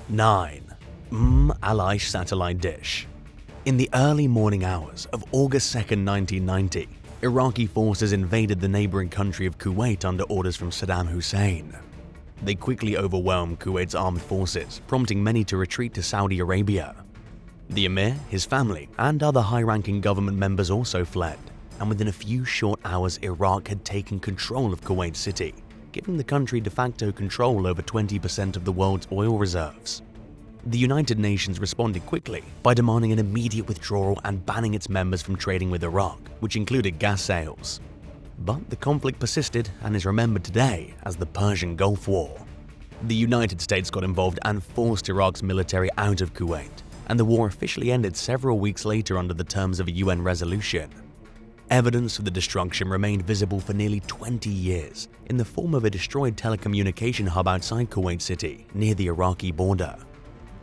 9. Al-Aish satellite dish. In the early morning hours of August 2, 1990, Iraqi forces invaded the neighboring country of Kuwait under orders from Saddam Hussein. They quickly overwhelmed Kuwait's armed forces, prompting many to retreat to Saudi Arabia. The emir, his family, and other high-ranking government members also fled, and within a few short hours Iraq had taken control of Kuwait City, giving the country de facto control over 20% of the world's oil reserves. The United Nations responded quickly by demanding an immediate withdrawal and banning its members from trading with Iraq, which included gas sales. But the conflict persisted and is remembered today as the Persian Gulf War. The United States got involved and forced Iraq's military out of Kuwait, and the war officially ended several weeks later under the terms of a UN resolution. Evidence of the destruction remained visible for nearly 20 years in the form of a destroyed telecommunication hub outside Kuwait City near the Iraqi border.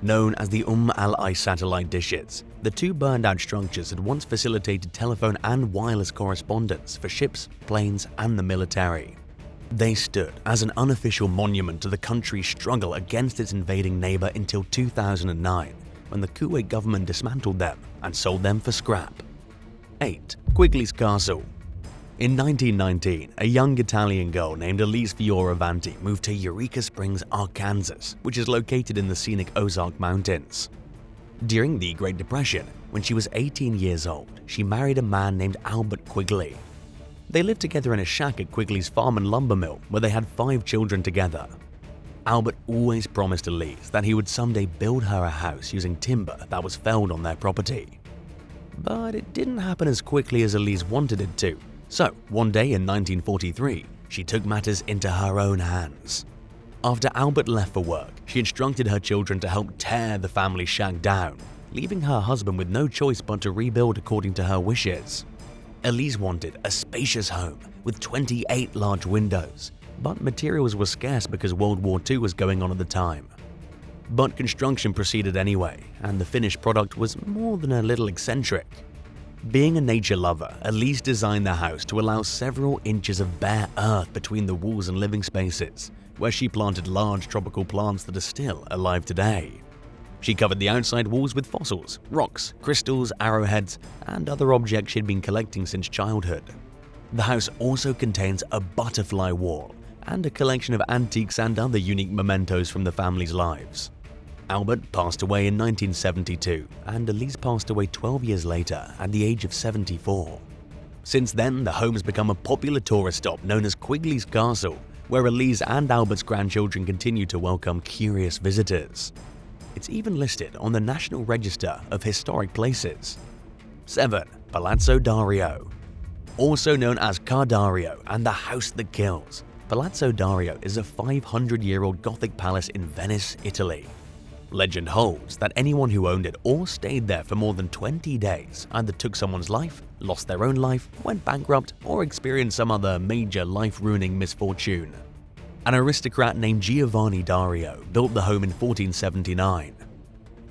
Known as the Al-Aish satellite dishes, the two burned-out structures had once facilitated telephone and wireless correspondence for ships, planes, and the military. They stood as an unofficial monument to the country's struggle against its invading neighbor until 2009, when the Kuwait government dismantled them and sold them for scrap. 8. Quigley's Castle. In 1919, a young Italian girl named Elise Fioravanti moved to Eureka Springs, Arkansas, which is located in the scenic Ozark Mountains. During the Great Depression, when she was 18 years old, she married a man named Albert Quigley. They lived together in a shack at Quigley's farm and lumber mill, where they had 5 children together. Albert always promised Elise that he would someday build her a house using timber that was felled on their property. But it didn't happen as quickly as Elise wanted it to. So, one day in 1943, she took matters into her own hands. After Albert left for work, she instructed her children to help tear the family shack down, leaving her husband with no choice but to rebuild according to her wishes. Elise wanted a spacious home with 28 large windows, but materials were scarce because World War II was going on at the time. But construction proceeded anyway, and the finished product was more than a little eccentric. Being a nature lover, Elise designed the house to allow several inches of bare earth between the walls and living spaces, where she planted large tropical plants that are still alive today. She covered the outside walls with fossils, rocks, crystals, arrowheads, and other objects she'd been collecting since childhood. The house also contains a butterfly wall and a collection of antiques and other unique mementos from the family's lives. Albert passed away in 1972, and Elise passed away 12 years later at the age of 74. Since then, the home has become a popular tourist stop known as Quigley's Castle, where Elise and Albert's grandchildren continue to welcome curious visitors. It's even listed on the National Register of Historic Places. 7. Palazzo Dario. Also known as Car Dario and the House That Kills, Palazzo Dario is a 500-year-old Gothic palace in Venice, Italy. Legend holds that anyone who owned it or stayed there for more than 20 days either took someone's life, lost their own life, went bankrupt, or experienced some other major life-ruining misfortune. An aristocrat named Giovanni Dario built the home in 1479.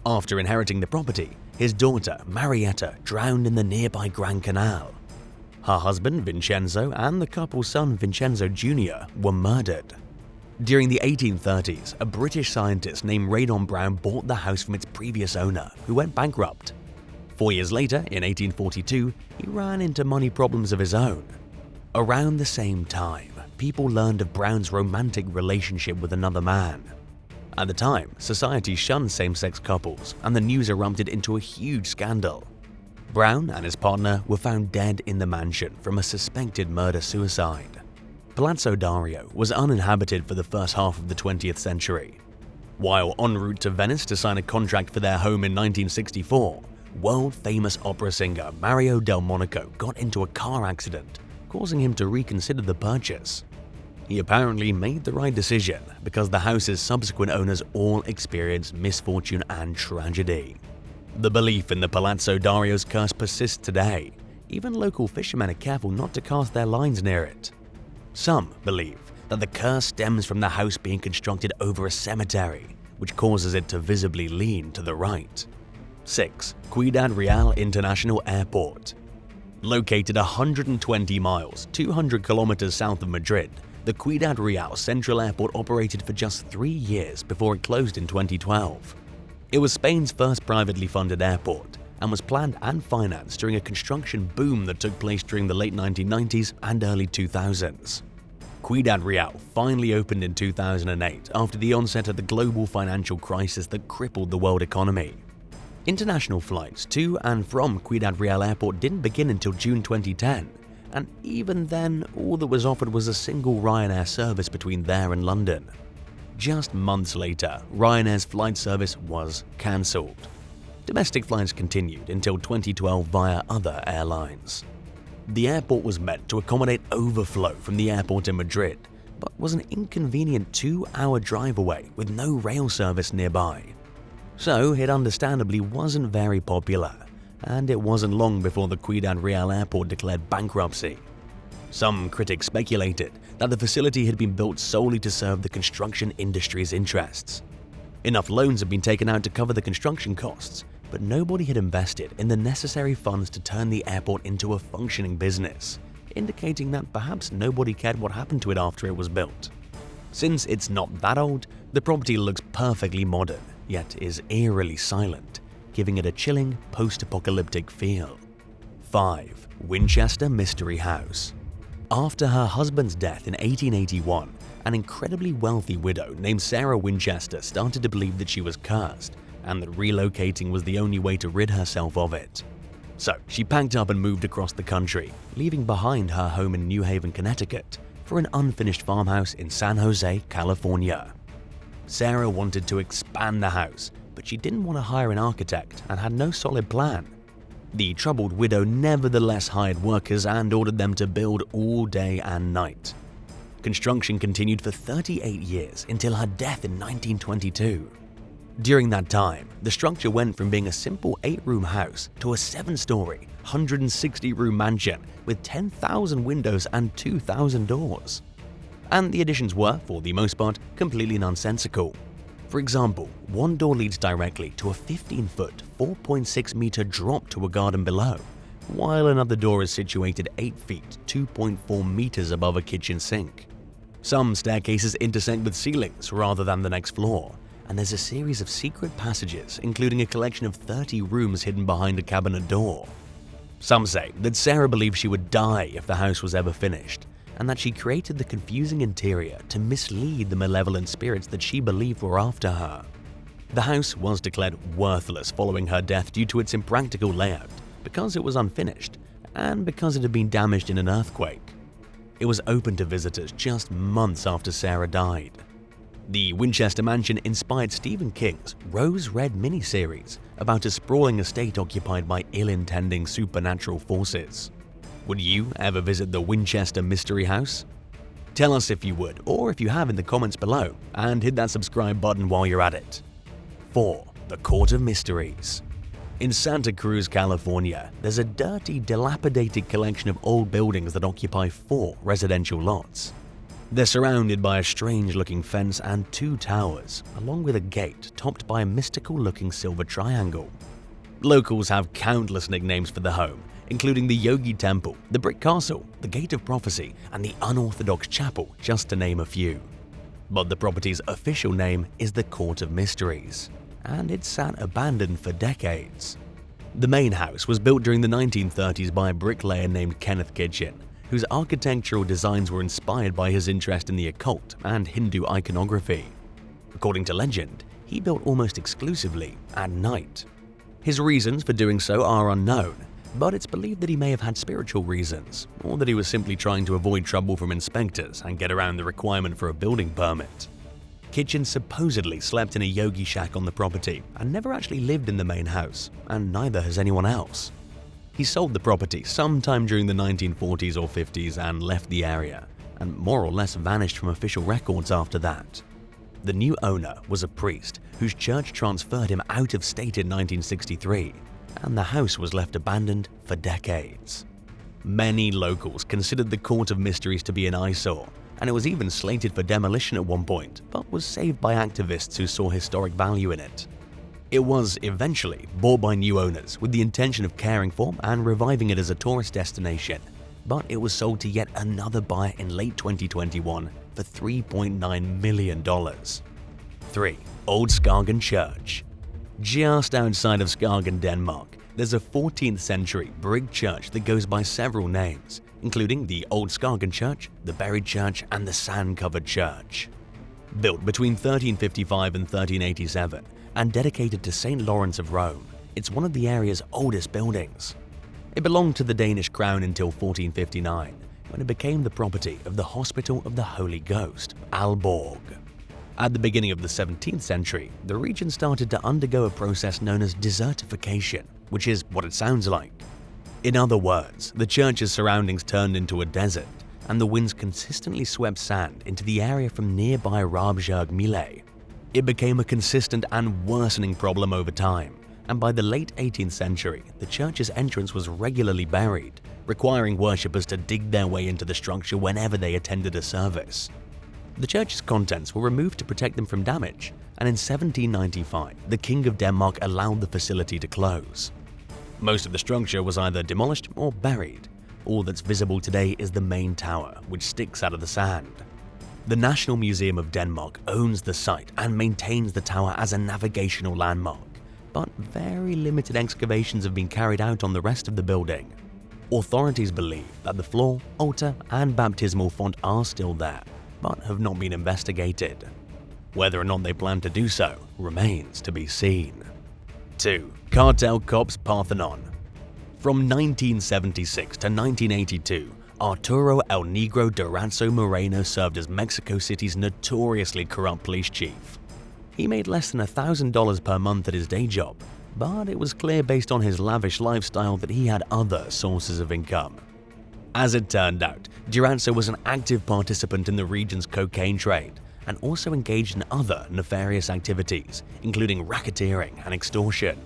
After inheriting the property, his daughter, Marietta, drowned in the nearby Grand Canal. Her husband, Vincenzo, and the couple's son, Vincenzo Jr., were murdered. During the 1830s, a British scientist named Raydon Brown bought the house from its previous owner, who went bankrupt. 4 years later, in 1842, he ran into money problems of his own. Around the same time, people learned of Brown's romantic relationship with another man. At the time, society shunned same-sex couples, and the news erupted into a huge scandal. Brown and his partner were found dead in the mansion from a suspected murder-suicide. Palazzo Dario was uninhabited for the first half of the 20th century. While en route to Venice to sign a contract for their home in 1964, world-famous opera singer Mario Del Monaco got into a car accident, causing him to reconsider the purchase. He apparently made the right decision because the house's subsequent owners all experienced misfortune and tragedy. The belief in the Palazzo Dario's curse persists today. Even local fishermen are careful not to cast their lines near it. Some believe that the curse stems from the house being constructed over a cemetery, which causes it to visibly lean to the right. 6. Ciudad Real International Airport. Located 120 miles, 200 kilometers south of Madrid, the Ciudad Real Central Airport operated for just 3 years before it closed in 2012. It was Spain's first privately funded airport and was planned and financed during a construction boom that took place during the late 1990s and early 2000s. Ciudad Real finally opened in 2008 after the onset of the global financial crisis that crippled the world economy. International flights to and from Ciudad Real Airport didn't begin until June 2010, and even then, all that was offered was a single Ryanair service between there and London. Just months later, Ryanair's flight service was cancelled. Domestic flights continued until 2012 via other airlines. The airport was meant to accommodate overflow from the airport in Madrid, but was an inconvenient 2-hour drive away with no rail service nearby. So it understandably wasn't very popular, and it wasn't long before the Ciudad Real Airport declared bankruptcy. Some critics speculated that the facility had been built solely to serve the construction industry's interests. Enough loans had been taken out to cover the construction costs, but nobody had invested in the necessary funds to turn the airport into a functioning business, indicating that perhaps nobody cared what happened to it after it was built. Since it's not that old, the property looks perfectly modern, yet is eerily silent, giving it a chilling post-apocalyptic feel. 5. Winchester Mystery House. After her husband's death in 1881, an incredibly wealthy widow named Sarah Winchester started to believe that she was cursed, and that relocating was the only way to rid herself of it. So she packed up and moved across the country, leaving behind her home in New Haven, Connecticut, for an unfinished farmhouse in San Jose, California. Sarah wanted to expand the house, but she didn't want to hire an architect and had no solid plan. The troubled widow nevertheless hired workers and ordered them to build all day and night. Construction continued for 38 years until her death in 1922. During that time, the structure went from being a simple 8-room house to a 7-story, 160-room mansion with 10,000 windows and 2,000 doors. And the additions were, for the most part, completely nonsensical. For example, one door leads directly to a 15-foot, 4.6-meter drop to a garden below, while another door is situated 8 feet, 2.4 meters above a kitchen sink. Some staircases intersect with ceilings rather than the next floor, and there's a series of secret passages, including a collection of 30 rooms hidden behind a cabinet door. Some say that Sarah believed she would die if the house was ever finished, and that she created the confusing interior to mislead the malevolent spirits that she believed were after her. The house was declared worthless following her death due to its impractical layout, because it was unfinished, and because it had been damaged in an earthquake. It was open to visitors just months after Sarah died. The Winchester Mansion inspired Stephen King's Rose Red miniseries about a sprawling estate occupied by ill-intending supernatural forces. Would you ever visit the Winchester Mystery House? Tell us if you would, or if you have in the comments below, and hit that subscribe button while you're at it. 4. The Court of Mysteries. In Santa Cruz, California, there's a dirty, dilapidated collection of old buildings that occupy 4 residential lots. They're surrounded by a strange-looking fence and 2 towers, along with a gate topped by a mystical-looking silver triangle. Locals have countless nicknames for the home, including the Yogi Temple, the Brick Castle, the Gate of Prophecy, and the Unorthodox Chapel, just to name a few. But the property's official name is the Court of Mysteries, and it sat abandoned for decades. The main house was built during the 1930s by a bricklayer named Kenneth Kitchen, whose architectural designs were inspired by his interest in the occult and Hindu iconography. According to legend, he built almost exclusively at night. His reasons for doing so are unknown, but it's believed that he may have had spiritual reasons, or that he was simply trying to avoid trouble from inspectors and get around the requirement for a building permit. Kitchen supposedly slept in a yogi shack on the property and never actually lived in the main house, and neither has anyone else. He sold the property sometime during the 1940s or 50s and left the area, and more or less vanished from official records after that. The new owner was a priest whose church transferred him out of state in 1963, and the house was left abandoned for decades. Many locals considered the Court of Mysteries to be an eyesore, and it was even slated for demolition at one point, but was saved by activists who saw historic value in it. It was eventually bought by new owners with the intention of caring for and reviving it as a tourist destination, but it was sold to yet another buyer in late 2021 for $3.9 million. 3. Old Skagen Church. Just outside of Skagen, Denmark, there's a 14th century brick church that goes by several names, including the Old Skagen Church, the Buried Church, and the Sand-Covered Church. Built between 1355 and 1387 and dedicated to St. Lawrence of Rome, it's one of the area's oldest buildings. It belonged to the Danish crown until 1459, when it became the property of the Hospital of the Holy Ghost, Aalborg. At the beginning of the 17th century, the region started to undergo a process known as desertification, which is what it sounds like. In other words, the church's surroundings turned into a desert, and the winds consistently swept sand into the area from nearby Rabjerg Mille. It became a consistent and worsening problem over time, and by the late 18th century, the church's entrance was regularly buried, requiring worshippers to dig their way into the structure whenever they attended a service. The church's contents were removed to protect them from damage, and in 1795, the King of Denmark allowed the facility to close. Most of the structure was either demolished or buried. All that's visible today is the main tower, which sticks out of the sand. The National Museum of Denmark owns the site and maintains the tower as a navigational landmark, but very limited excavations have been carried out on the rest of the building. Authorities believe that the floor, altar, and baptismal font are still there, but have not been investigated. Whether or not they plan to do so remains to be seen. 2. Cartel Cops Parthenon. From 1976 to 1982, Arturo El Negro Durazzo Moreno served as Mexico City's notoriously corrupt police chief. He made less than $1,000 per month at his day job, but it was clear based on his lavish lifestyle that he had other sources of income. As it turned out, Durazzo was an active participant in the region's cocaine trade and also engaged in other nefarious activities, including racketeering and extortion.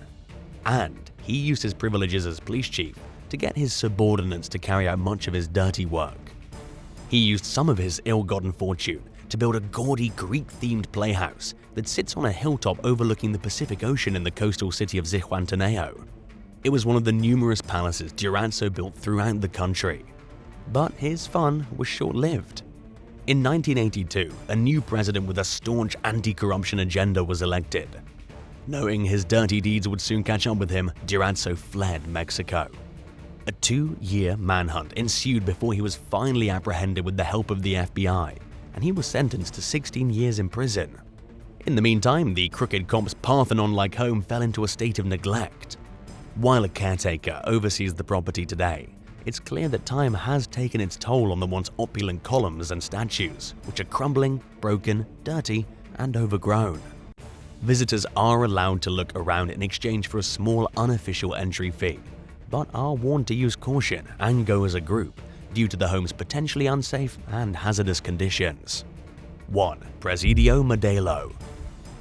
And he used his privileges as police chief to get his subordinates to carry out much of his dirty work. He used some of his ill-gotten fortune to build a gaudy Greek-themed playhouse that sits on a hilltop overlooking the Pacific Ocean in the coastal city of Zihuatanejo. It was one of the numerous palaces Durazzo built throughout the country. But his fun was short-lived. In 1982, a new president with a staunch anti-corruption agenda was elected. Knowing his dirty deeds would soon catch up with him, Durazzo fled Mexico. A 2-year manhunt ensued before he was finally apprehended with the help of the FBI, and he was sentenced to 16 years in prison. In the meantime, the crooked cop's Parthenon-like home fell into a state of neglect. While a caretaker oversees the property today, it's clear that time has taken its toll on the once opulent columns and statues, which are crumbling, broken, dirty, and overgrown. Visitors are allowed to look around in exchange for a small unofficial entry fee, but are warned to use caution and go as a group due to the home's potentially unsafe and hazardous conditions. 1. Presidio Modelo.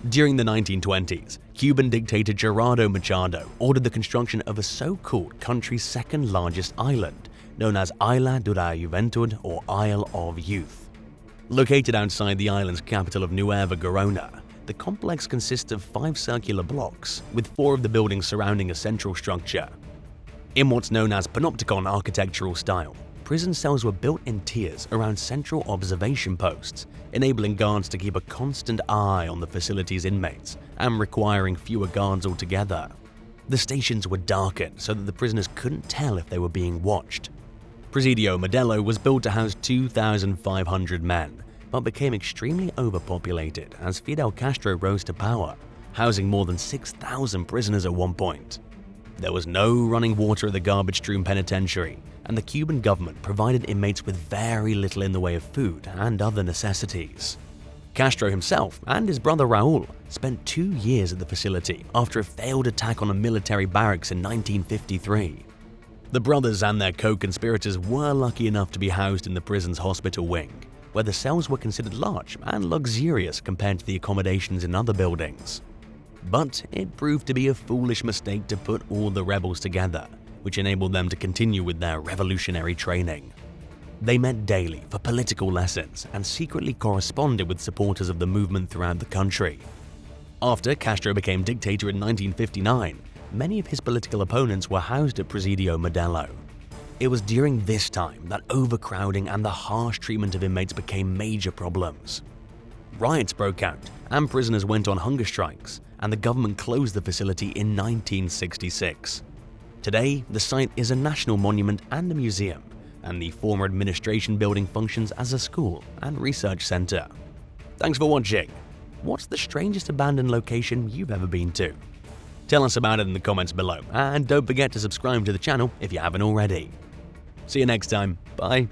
During the 1920s, Cuban dictator Gerardo Machado ordered the construction of a so-called country's second largest island, known as Isla de la Juventud or Isle of Youth. Located outside the island's capital of Nueva Gerona, the complex consists of 5 circular blocks, with 4 of the buildings surrounding a central structure. In what's known as panopticon architectural style, prison cells were built in tiers around central observation posts, enabling guards to keep a constant eye on the facility's inmates and requiring fewer guards altogether. The stations were darkened so that the prisoners couldn't tell if they were being watched. Presidio Modelo was built to house 2,500 men, but became extremely overpopulated as Fidel Castro rose to power, housing more than 6,000 prisoners at one point. There was no running water at the garbage-strewn penitentiary, and the Cuban government provided inmates with very little in the way of food and other necessities. Castro himself and his brother Raul spent 2 years at the facility after a failed attack on a military barracks in 1953. The brothers and their co-conspirators were lucky enough to be housed in the prison's hospital wing, where the cells were considered large and luxurious compared to the accommodations in other buildings. But it proved to be a foolish mistake to put all the rebels together, which enabled them to continue with their revolutionary training. They met daily for political lessons and secretly corresponded with supporters of the movement throughout the country. After Castro became dictator in 1959, many of his political opponents were housed at Presidio Modelo. It was during this time that overcrowding and the harsh treatment of inmates became major problems. Riots broke out, and prisoners went on hunger strikes, and the government closed the facility in 1966. Today, the site is a national monument and a museum, and the former administration building functions as a school and research center. Thanks for watching. What's the strangest abandoned location you've ever been to? Tell us about it in the comments below, and don't forget to subscribe to the channel if you haven't already. See you next time. Bye.